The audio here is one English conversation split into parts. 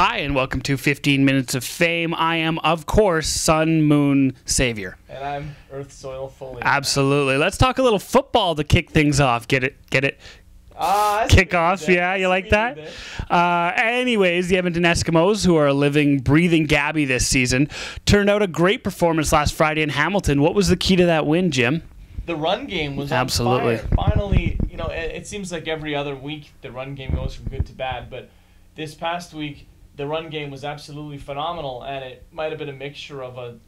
Hi, and welcome to 15 Minutes of Fame. I am, of course, Sun, Moon, Savior. And I'm Earth, Soil, Foliage. Absolutely. Let's talk a little football to kick things off. Get it? Kick off. Yeah, you like that? Anyways, the Edmonton Eskimos, who are a living, breathing Gabby this season, turned out a great performance last Friday in Hamilton. What was the key to that win, Jim? The run game was Absolutely. on fire. Finally, it seems like every other week the run game goes from good to bad, but this past week the run game was absolutely phenomenal, and it might have been a mixture of a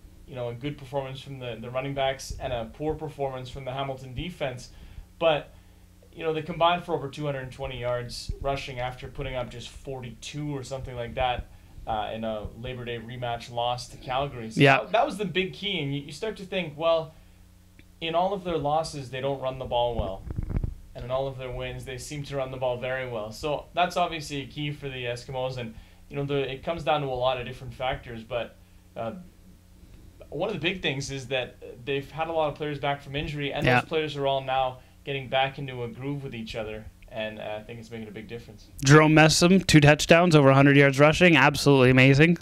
good performance from the running backs and a poor performance from the Hamilton defense, but they combined for over 220 yards rushing after putting up just 42 or something like that in a Labor Day rematch loss to Calgary. So yeah. that was the big key, and you start to think, well, in all of their losses, they don't run the ball well. And in all of their wins, they seem to run the ball very well. So that's obviously a key for the Eskimos. And, it comes down to a lot of different factors. But one of the big things is that they've had a lot of players back from injury. And those players are all now getting back into a groove with each other. And I think it's making a big difference. Jerome Messam, 2 touchdowns, over 100 yards rushing. Absolutely amazing.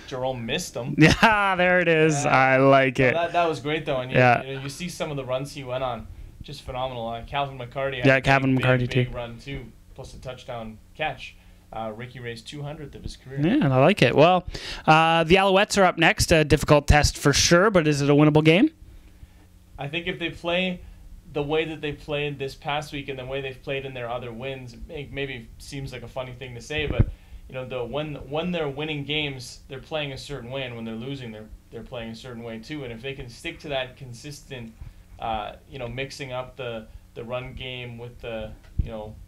Jerome missed them. Yeah, there it is. I like it. That was great, though. And you see some of the runs he went on. Just phenomenal. Calvin McCarty had a big run, too, plus a touchdown catch. Ricky Ray's 200th of his career. Yeah, I like it. Well, the Alouettes are up next. A difficult test for sure, but is it a winnable game? I think if they play the way that they played this past week and the way they've played in their other wins, it maybe seems like a funny thing to say, but when they're winning games, they're playing a certain way, and when they're losing, they're playing a certain way too. And if they can stick to that consistent, mixing up the run game with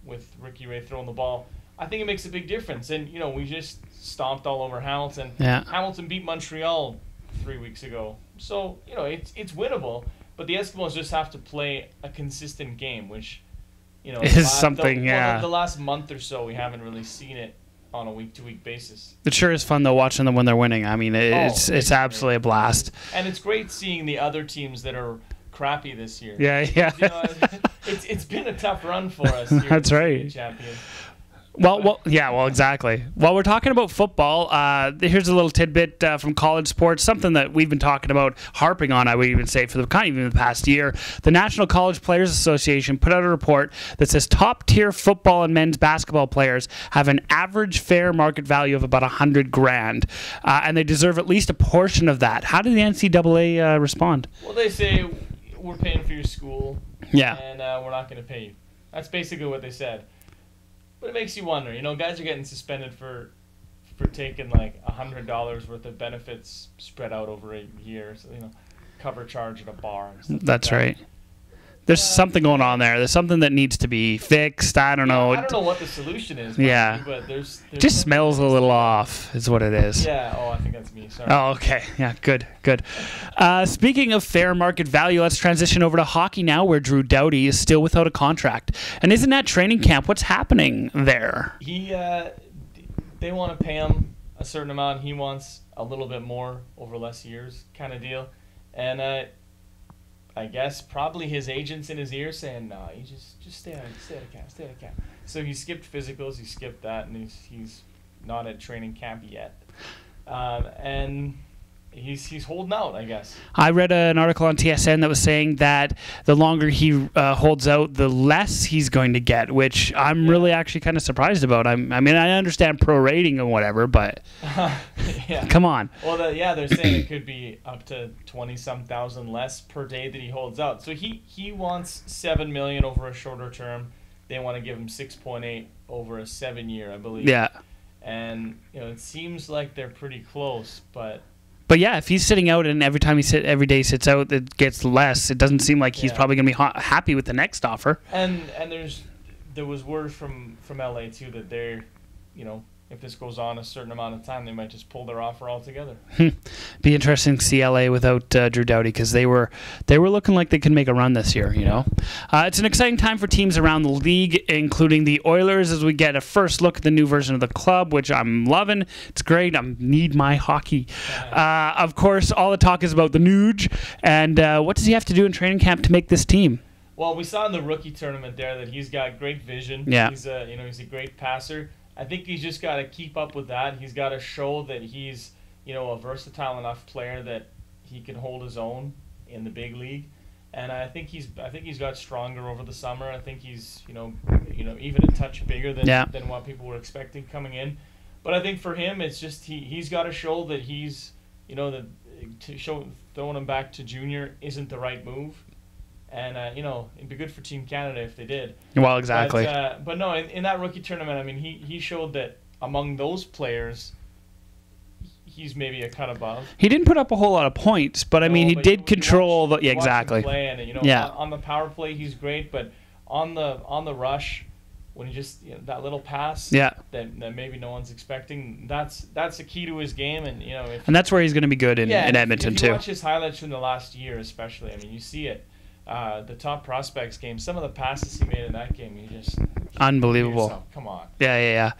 with Ricky Ray throwing the ball, I think it makes a big difference. And we just stomped all over Hamilton. Yeah. Hamilton beat Montreal 3 weeks ago, so it's winnable. But the Eskimos just have to play a consistent game, which is something. The last month or so, we haven't really seen it on a week-to-week basis. It sure is fun, though, watching them when they're winning. I mean, it's absolutely a blast. And it's great seeing the other teams that are crappy this year. Yeah. It's been a tough run for us here. That's right. Champion. Well, exactly. While we're talking about football, here's a little tidbit from college sports, something that we've been talking about, harping on, I would even say, for even the past year. The National College Players Association put out a report that says top-tier football and men's basketball players have an average fair market value of about $100,000, and they deserve at least a portion of that. How did the NCAA respond? Well, they say, we're paying for your school, and we're not going to pay you. That's basically what they said. But it makes you wonder, guys are getting suspended for taking like $100 worth of benefits spread out over a year. So, cover charge at a bar. And stuff That's like that. Right. There's something going on there. There's something that needs to be fixed. I don't know. I don't know what the solution is. But there's just smells a little off is what it is. Yeah. Oh, I think that's me. Sorry. Oh, okay. Yeah, good. Speaking of fair market value, let's transition over to hockey now, where Drew Doughty is still without a contract. And isn't that training camp? What's happening there? They want to pay him a certain amount. He wants a little bit more over less years kind of deal. And I guess probably his agent's in his ear saying, no, you just stay out of camp. So he skipped physicals, he skipped that, and he's not at training camp yet. And he's holding out, I guess. I read an article on TSN that was saying that the longer he holds out, the less he's going to get, which I'm really actually kind of surprised about. I mean, I understand prorating and whatever, but come on. Well, they're saying it could be up to 20-some thousand less per day that he holds out. So he wants $7 million over a shorter term. They want to give him 6.8 over a 7-year, I believe. Yeah. And it seems like they're pretty close, but yeah, if he's sitting out and every day he sits out, it gets less. It doesn't seem like he's probably going to be happy with the next offer. And there was word from LA too that they're, if this goes on a certain amount of time, they might just pull their offer altogether. Be interesting to see LA without Drew Doughty, because they were looking like they could make a run this year. It's an exciting time for teams around the league, including the Oilers, as we get a first look at the new version of the club, which I'm loving. It's great. I need my hockey. Of course, all the talk is about the Nuge, and what does he have to do in training camp to make this team? Well, we saw in the rookie tournament there that he's got great vision. Yeah. He's a great passer. I think he's just got to keep up with that. He's got to show that he's, a versatile enough player that he can hold his own in the big league. And I think he's got stronger over the summer. I think he's, even a touch bigger than what people were expecting coming in. But I think for him, it's just he's got to show that he's, throwing him back to junior isn't the right move. And, it'd be good for Team Canada if they did. Well, exactly. But no, in that rookie tournament, I mean, he showed that among those players, he's maybe a cut above. He didn't put up a whole lot of points, but I mean, he did control the. Yeah, exactly. Play and, on the power play, he's great, but on the rush, when he just that little pass that maybe no one's expecting, that's the key to his game, and and that's where he's going to be good in Edmonton if too. You watch his highlights from the last year, especially. I mean, you see it. The top prospects game, some of the passes he made in that game, you just unbelievable. Come on. Yeah.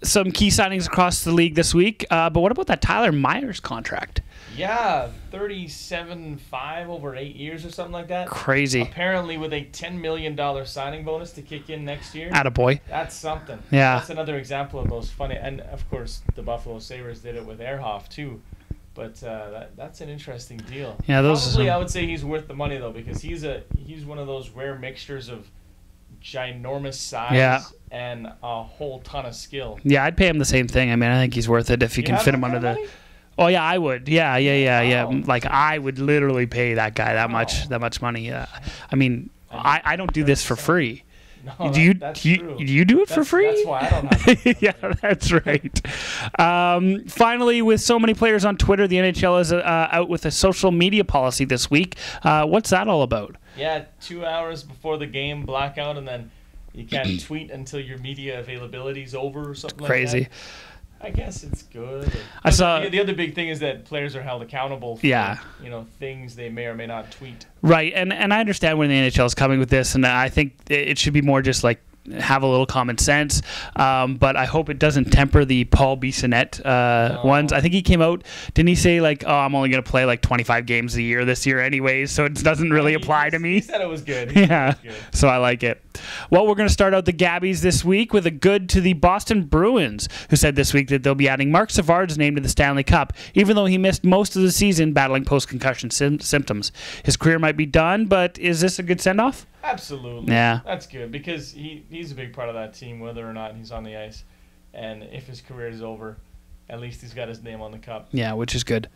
Some key signings across the league this week. But what about that Tyler Myers contract? Yeah, $37.5 over 8 years or something like that. Crazy. Apparently with a $10 million signing bonus to kick in next year. Attaboy. That's something. Yeah. That's another example of those funny. And, of course, the Buffalo Sabres did it with Ehrhoff, too. But that's an interesting deal. Yeah, probably I would say he's worth the money though, because he's one of those rare mixtures of ginormous size and a whole ton of skill. Yeah, I'd pay him the same thing. I mean, I think he's worth it if you can fit him under the. Oh yeah, I would. Yeah. Like I would literally pay that guy that much money. I mean, I don't do this for free. No, do you do it for free? That's why I don't have yeah, that's right. Finally, with so many players on Twitter, the NHL is out with a social media policy this week. What's that all about? Yeah, 2 hours before the game, blackout, and then you can't tweet until your media availability is over or something Crazy. Like that. I guess it's good. I saw the other big thing is that players are held accountable for things they may or may not tweet. Right, and I understand where the NHL is coming with this, and I think it should be more just like have a little common sense. But I hope it doesn't temper the Paul Bissonnette ones. I think he came out, didn't he say like, oh, I'm only going to play like 25 games a year this year anyways, so it doesn't really apply to me. He said it was good. So I like it. Well, we're going to start out the GABBYs this week with a good to the Boston Bruins, who said this week that they'll be adding Marc Savard's name to the Stanley Cup, even though he missed most of the season battling post-concussion symptoms. His career might be done, but is this a good send-off? Absolutely. Yeah. That's good because he's a big part of that team, whether or not he's on the ice. And if his career is over, at least he's got his name on the cup. Yeah, which is good.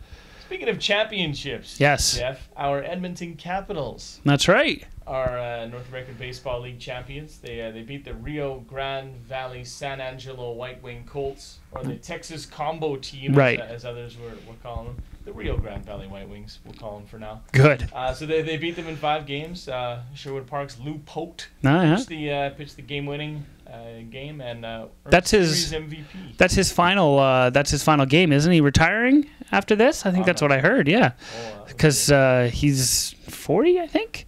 Speaking of championships, yes, Jeff, our Edmonton Capitals. That's right. Our North American Baseball League champions. They beat the Rio Grande Valley San Angelo White Wing Colts, or the Texas Combo Team, right, as others were calling them. The Rio Grande Valley White Wings, we'll call them for now. Good. So they beat them in 5 games. Sherwood Park's Lou Pote pitched the game-winning game, and that's his MVP. That's his final game, isn't he? Retiring after this? I think that's what I heard. Yeah, because he's 40, I think.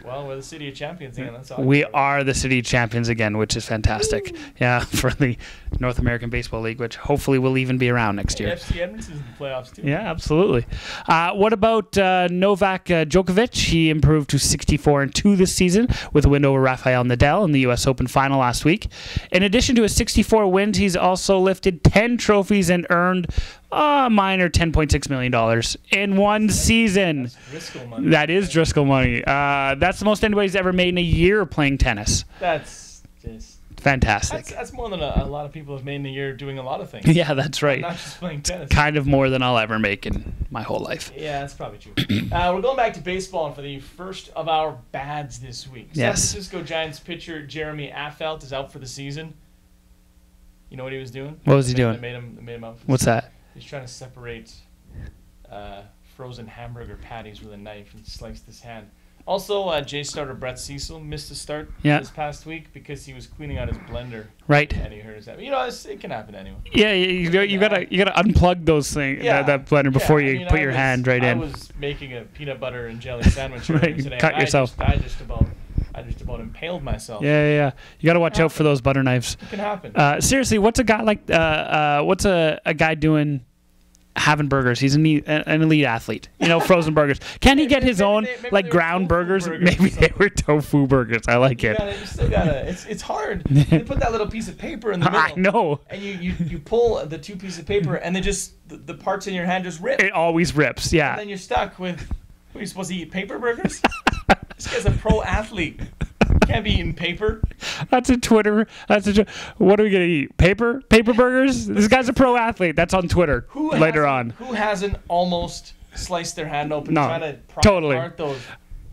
Well, we're the City of Champions again. That's all. We are the City of Champions again, which is fantastic. Woo! Yeah, for the North American Baseball League, which hopefully will even be around next year. FC Edmonton's in the playoffs too. Yeah, absolutely. What about Novak Djokovic? He improved to 64-2 this season with a win over Rafael Nadal in the U.S. Open final last week. In addition to his 64 wins, he's also lifted 10 trophies and earned a minor $10.6 million in one season. That's Driscoll money. That is Driscoll money. That's the most anybody's ever made in a year playing tennis. That's just fantastic. That's more than a lot of people have made in a year doing a lot of things. Yeah, that's right. Not just playing tennis. Kind of more than I'll ever make in my whole life. Yeah, that's probably true. We're going back to baseball for the first of our bads this week. Yes. San Francisco Giants pitcher Jeremy Affeldt is out for the season. You know what he was doing? What was he doing? They made him out. What's that? He's trying to separate frozen hamburger patties with a knife and sliced his hand. Also, Jay starter Brett Cecil missed a start this past week because he was cleaning out his blender. Right. And he hurt his hand. You know, it can happen anyway. Yeah, you gotta unplug those things, that blender before you put your hand right in. I was making a peanut butter and jelly sandwich right. today. Cut yourself. I just about impaled myself. Yeah. You gotta watch out for those butter knives. It can happen. Seriously, what's a guy like? What's a guy doing? having burgers. He's an elite athlete. Frozen burgers. Can he get his own like ground burgers? Maybe they were tofu burgers. I like it. You still gotta. It's hard. You put that little piece of paper in the middle. I know. And you pull the two pieces of paper, and they just the parts in your hand just rip. It always rips. Yeah. And then you're stuck with. What are you supposed to eat? Paper burgers? This guy's a pro athlete. Can't be eating paper. That's a Twitter. What are we gonna eat? Paper burgers. This guy's a pro athlete. That's on Twitter later on. Who hasn't almost sliced their hand open trying to pry apart those?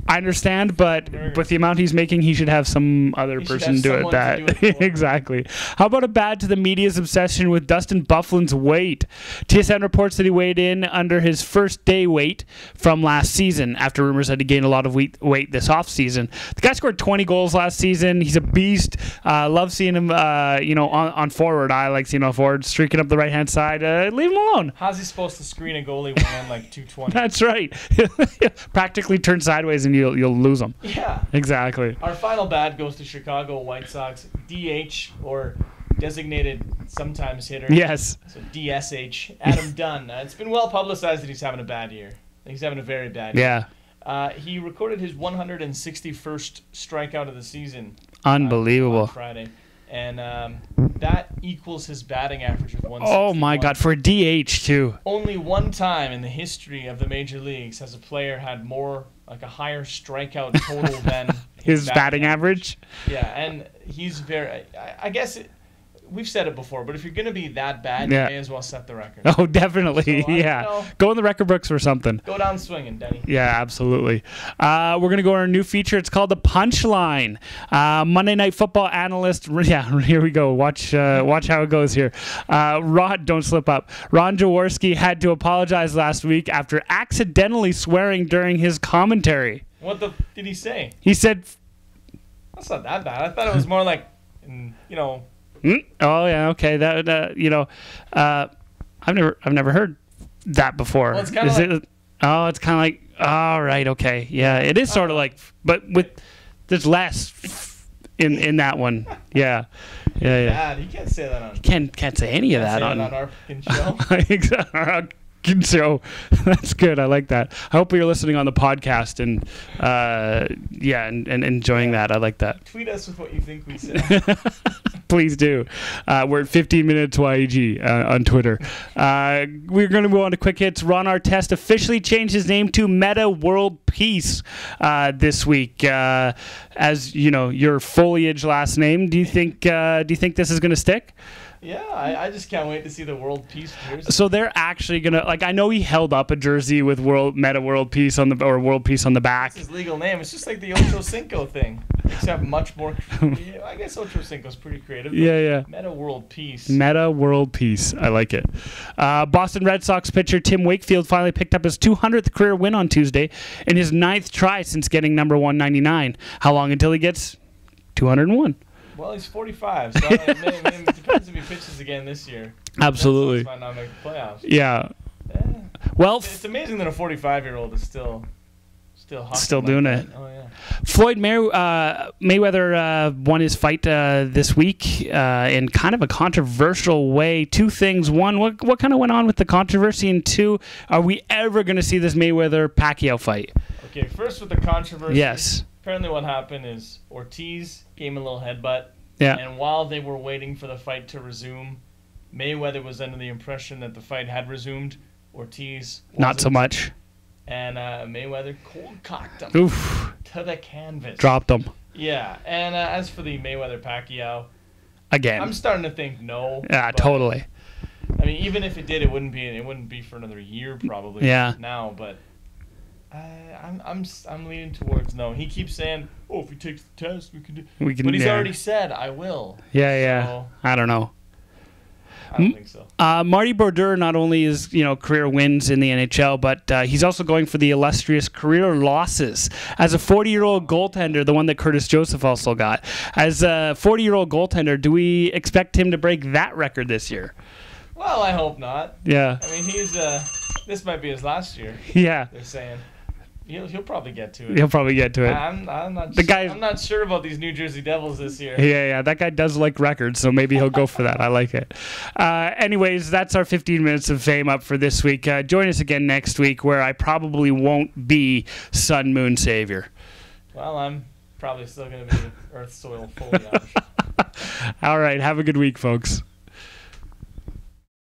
I understand, but with the amount he's making, he should have some other person do it. Exactly. How about a bad to the media's obsession with Dustin Byfuglien's weight? TSN reports that he weighed in under his first day weight from last season after rumors that he gained a lot of weight this offseason. The guy scored 20 goals last season. He's a beast. Love seeing him, on forward. I like seeing him on forward, streaking up the right-hand side. Leave him alone. How's he supposed to screen a goalie when I'm like 220? That's right. Practically turn sideways and you'll lose them. Yeah. Exactly. Our final bad goes to Chicago White Sox DH, or designated sometimes hitter. Yes. So DSH, Adam Dunn. It's been well publicized that he's having a bad year. He's having a very bad year. Yeah. He recorded his 161st strikeout of the season. Unbelievable. On Friday. And that equals his batting average of 161. Oh, my God. For a DH, too. Only one time in the history of the major leagues has a player had a higher strikeout total than his batting average. Yeah, and he's very... I guess we've said it before, but if you're going to be that bad, you may as well set the record. Oh, definitely. So, go in the record books or something. Go down swinging, Denny. Yeah, absolutely. We're going to go on our new feature. It's called the Punchline. Monday Night Football analyst. Yeah, here we go. Watch how it goes here. Don't slip up. Ron Jaworski had to apologize last week after accidentally swearing during his commentary. What did he say? He said... That's not that bad. I thought it was more like, Oh yeah, okay. I've never heard that before. Well, it's kind of it's kind of like. All right, okay, yeah. It is sort of like, but there's less in that one. Yeah. Bad. You can't say that on. Can't say any of that on our show. Exactly. So that's good. I like that. I hope you're listening on the podcast and and enjoying that. I like that. Tweet us with what you think we said. Please do. We're at 15 minutes YEG on Twitter. We're going to move on to quick hits. Ron Artest officially changed his name to Meta World Peace this week. As you know, your foliage last name. Do you think this is going to stick? Yeah, I just can't wait to see the World Peace jersey. So they're actually gonna I know he held up a jersey with Meta World Peace on the World Peace on the back. That's his legal name. It's just like the Ocho Cinco thing, except much more. I guess Ocho Cinco's pretty creative. Yeah. Meta World Peace. Meta World Peace. I like it. Boston Red Sox pitcher Tim Wakefield finally picked up his 200th career win on Tuesday in his 9th try since getting number 199. How long until he gets 201? Well, he's 45, so it depends if he pitches again this year. Absolutely. Might not make the playoffs. Yeah. Well, it's amazing that a 45-year-old is still doing it. Oh yeah. Floyd Mayweather won his fight this week in kind of a controversial way. Two things: one, what kind of went on with the controversy, and two, are we ever going to see this Mayweather-Pacquiao fight? Okay, first with the controversy. Yes. Apparently what happened is Ortiz gave him a little headbutt. Yeah. And while they were waiting for the fight to resume, Mayweather was under the impression that the fight had resumed. Ortiz wasn't. Not so much. And Mayweather cold-cocked him to the canvas. Dropped him. Yeah. And as for the Mayweather-Pacquiao, again, I'm starting to think no. Yeah, totally. I mean, even if it did, it wouldn't be for another year probably. Yeah. Now, but I'm leaning towards no. He keeps saying, "Oh, if he takes the test, we can do." But he's already said, "I will." Yeah. So, I don't know. I don't think so. Marty Brodeur not only is career wins in the NHL, but he's also going for the illustrious career losses as a 40-year-old goaltender, the one that Curtis Joseph also got. As a 40-year-old goaltender, do we expect him to break that record this year? Well, I hope not. Yeah. I mean, he's this might be his last year. Yeah. They're saying. He'll probably get to it. He'll probably get to it. I'm not. I'm not sure about these New Jersey Devils this year. Yeah. That guy does like records, so maybe he'll go for that. I like it. Anyways, that's our 15 minutes of fame up for this week. Join us again next week, where I probably won't be Sun Moon Savior. Well, I'm probably still going to be Earth Soil Foliage. All right. Have a good week, folks.